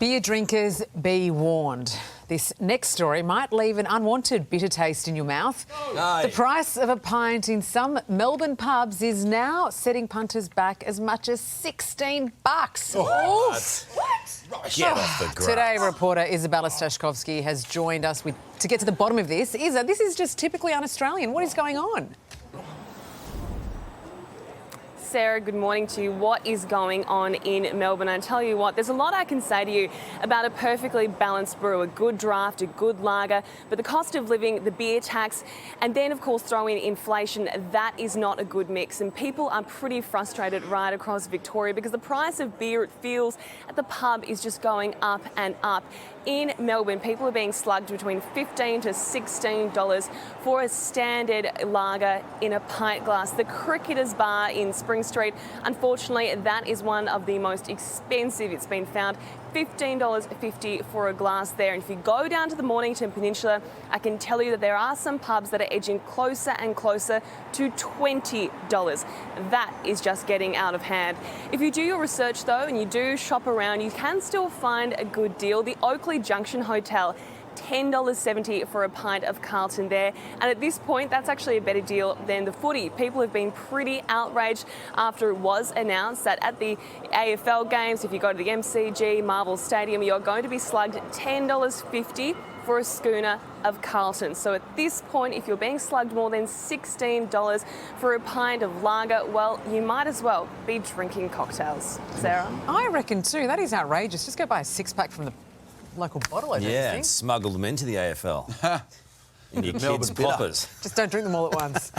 Beer drinkers, be warned. This next story might leave an unwanted bitter taste in your mouth. Aye. The price of a pint in some Melbourne pubs is now setting punters back as much as $16. What? Get off the grass. Today, reporter Isabella Stashkovsky has joined us to get to the bottom of this. Isa, this is just typically un-Australian. What is going on? Sarah, good morning to you. What is going on in Melbourne? I tell you what, there's a lot I can say to you about a perfectly balanced brew, a good draft, a good lager, but the cost of living, the beer tax, and then of course throw in inflation, that is not a good mix. And people are pretty frustrated right across Victoria because the price of beer, it feels, at the pub is just going up and up. In Melbourne, people are being slugged between $15 to $16 for a standard lager in a pint glass. The Cricketers Bar in Spring Street, unfortunately, that is one of the most expensive. It's been found $15.50 for a glass there. And if you go down to the Mornington Peninsula, I can tell you that there are some pubs that are edging closer and closer to $20. That is just getting out of hand. If you do your research though, and you do shop around, you can still find a good deal. The Oakley Junction Hotel, $10.70 for a pint of Carlton there. And at this point, that's actually a better deal than the footy. People have been pretty outraged after it was announced that at the AFL games, if you go to the MCG, Marvel Stadium, you're going to be slugged $10.50 for a schooner of Carlton. So at this point, if you're being slugged more than $16 for a pint of lager, well, you might as well be drinking cocktails. Sarah? I reckon too. That is outrageous. Just go buy a six-pack from the local bottle, I don't Yeah, think. and smuggle them into the AFL. In your kids' poppers. Just don't drink them all at once.